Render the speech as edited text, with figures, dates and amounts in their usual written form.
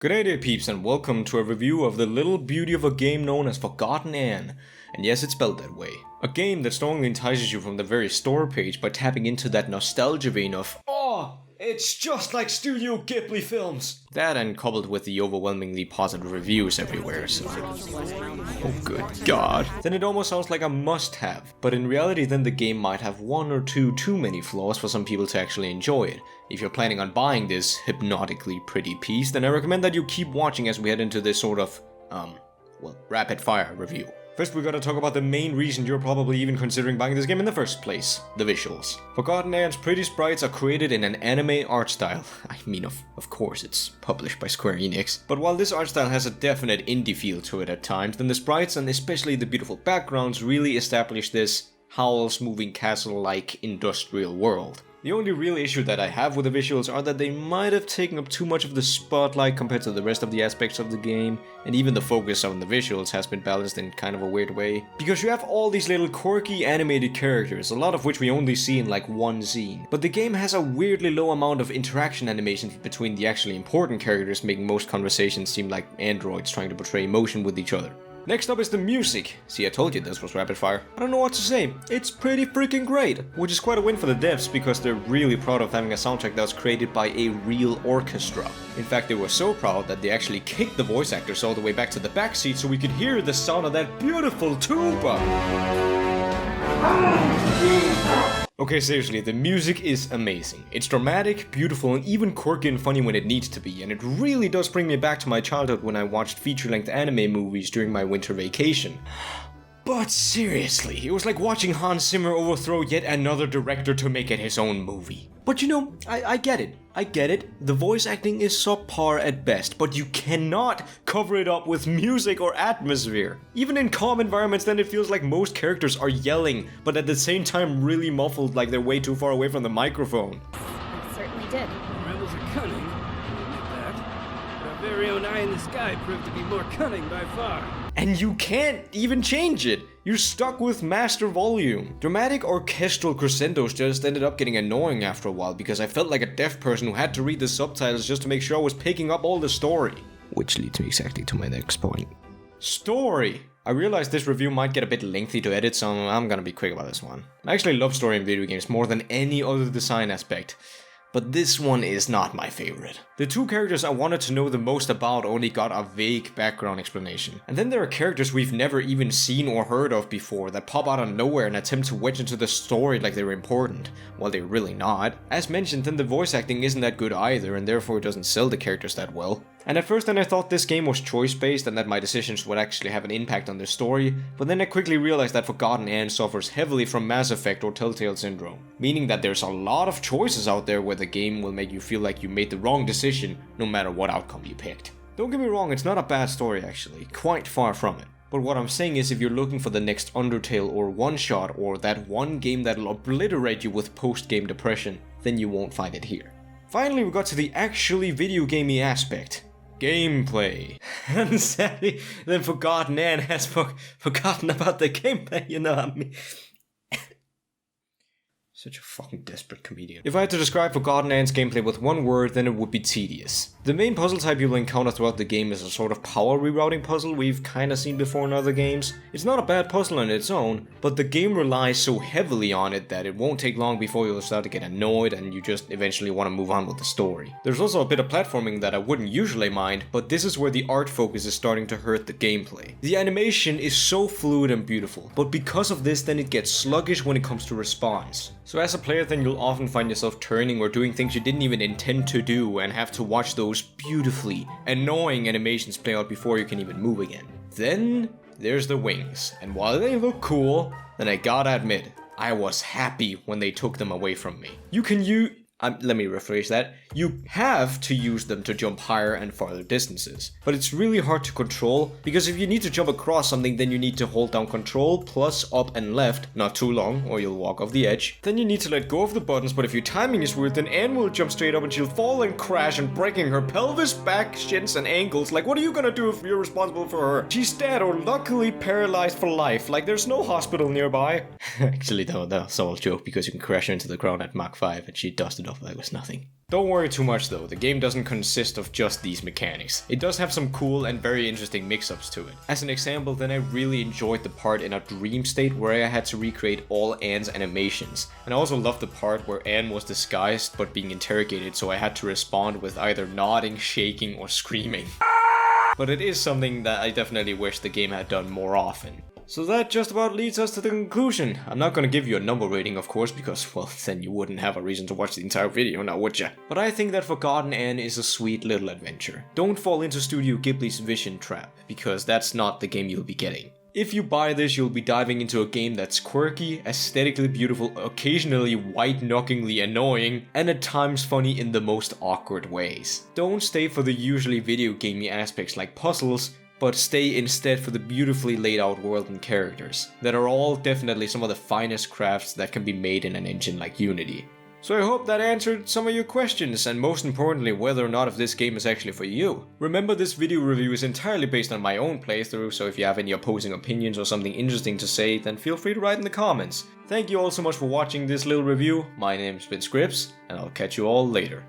G'day there peeps and welcome to a review of the little beauty of a game known as Forgotton Anne. And yes, it's spelled that way. A game that strongly entices you from the very store page by tapping into that nostalgia vein of "Oh, it's just like Studio Ghibli films!" That and coupled with the overwhelmingly positive reviews everywhere, so... oh good god. Then it almost sounds like a must-have, but in reality then the game might have one or two too many flaws for some people to actually enjoy it. If you're planning on buying this hypnotically pretty piece, then I recommend that you keep watching as we head into this sort of, rapid fire review. First, we gotta talk about the main reason you're probably even considering buying this game in the first place, the visuals. Forgotton Anne's pretty sprites are created in an anime art style. I mean, of course, it's published by Square Enix. But while this art style has a definite indie feel to it at times, then the sprites and especially the beautiful backgrounds really establish this Howl's Moving Castle-like industrial world. The only real issue that I have with the visuals are that they might have taken up too much of the spotlight compared to the rest of the aspects of the game, and even the focus on the visuals has been balanced in kind of a weird way. Because you have all these little quirky animated characters, a lot of which we only see in like one scene, but the game has a weirdly low amount of interaction animations between the actually important characters, making most conversations seem like androids trying to portray emotion with each other. Next up is the music. See, I told you this was rapid fire. I don't know what to say. It's pretty freaking great, which is quite a win for the devs because they're really proud of having a soundtrack that was created by a real orchestra. In fact, they were so proud that they actually kicked the voice actors all the way back to the back seat so we could hear the sound of that beautiful tuba. Okay, seriously, the music is amazing. It's dramatic, beautiful, and even quirky and funny when it needs to be, and it really does bring me back to my childhood when I watched feature-length anime movies during my winter vacation. But seriously, it was like watching Hans Zimmer overthrow yet another director to make it his own movie. But you know, I get it. I get it. The voice acting is subpar at best, but you cannot cover it up with music or atmosphere. Even in calm environments, then it feels like most characters are yelling, but at the same time really muffled, like they're way too far away from the microphone. It certainly did. The rebels are cunning, I admit that. But our very own eye in the sky proved to be more cunning by far. And you can't even change it! You're stuck with master volume. Dramatic orchestral crescendos just ended up getting annoying after a while because I felt like a deaf person who had to read the subtitles just to make sure I was picking up all the story. Which leads me exactly to my next point. Story! I realize this review might get a bit lengthy to edit, so I'm gonna be quick about this one. I actually love story in video games more than any other design aspect. But this one is not my favorite. The two characters I wanted to know the most about only got a vague background explanation. And then there are characters we've never even seen or heard of before that pop out of nowhere and attempt to wedge into the story like they're important, while they're really not. As mentioned, then the voice acting isn't that good either, and therefore it doesn't sell the characters that well. And at first then I thought this game was choice-based and that my decisions would actually have an impact on the story, but then I quickly realized that Forgotton Anne suffers heavily from Mass Effect or Telltale Syndrome, meaning that there's a lot of choices out there where the game will make you feel like you made the wrong decision no matter what outcome you picked. Don't get me wrong, it's not a bad story actually, quite far from it. But what I'm saying is if you're looking for the next Undertale or one-shot or that one game that'll obliterate you with post-game depression, then you won't find it here. Finally, we got to the actually video gamey aspect. Gameplay. And sadly, then Forgotton Anne has forgotten about the gameplay, you know what I mean? Such a fucking desperate comedian. If I had to describe Forgotton Anne's gameplay with one word, then it would be tedious. The main puzzle type you'll encounter throughout the game is a sort of power rerouting puzzle we've kinda seen before in other games. It's not a bad puzzle on its own, but the game relies so heavily on it that it won't take long before you'll start to get annoyed and you just eventually want to move on with the story. There's also a bit of platforming that I wouldn't usually mind, but this is where the art focus is starting to hurt the gameplay. The animation is so fluid and beautiful, but because of this then it gets sluggish when it comes to response. So as a player then you'll often find yourself turning or doing things you didn't even intend to do and have to watch those beautifully annoying animations play out before you can even move again. Then there's the wings, and while they look cool, then I gotta admit, I was happy when they took them away from me. Let me rephrase that. You have to use them to jump higher and farther distances. But it's really hard to control, because if you need to jump across something, then you need to hold down control, plus up and left, not too long, or you'll walk off the edge. Then you need to let go of the buttons, but if your timing is weird, then Anne will jump straight up and she'll fall and crash and breaking her pelvis, back, shins, and ankles. Like, what are you gonna do if you're responsible for her? She's dead or luckily paralyzed for life, like there's no hospital nearby. Actually, that's all a joke, because you can crash her into the ground at Mach 5 and she dusted up like it was nothing. Don't worry too much though, the game doesn't consist of just these mechanics. It does have some cool and very interesting mix-ups to it. As an example, then I really enjoyed the part in a dream state where I had to recreate all Anne's animations. And I also loved the part where Anne was disguised but being interrogated, so I had to respond with either nodding, shaking, or screaming. But it is something that I definitely wish the game had done more often. So that just about leads us to the conclusion. I'm not gonna give you a number rating, of course, because, well, then you wouldn't have a reason to watch the entire video, now would ya? But I think that Forgotton Anne is a sweet little adventure. Don't fall into Studio Ghibli's vision trap, because that's not the game you'll be getting. If you buy this, you'll be diving into a game that's quirky, aesthetically beautiful, occasionally white-knockingly annoying, and at times funny in the most awkward ways. Don't stay for the usually video gamey aspects like puzzles, but stay instead for the beautifully laid out world and characters, that are all definitely some of the finest crafts that can be made in an engine like Unity. So I hope that answered some of your questions, and most importantly whether or not if this game is actually for you. Remember, this video review is entirely based on my own playthrough, so if you have any opposing opinions or something interesting to say, then feel free to write in the comments. Thank you all so much for watching this little review, my name's been Scripps, and I'll catch you all later.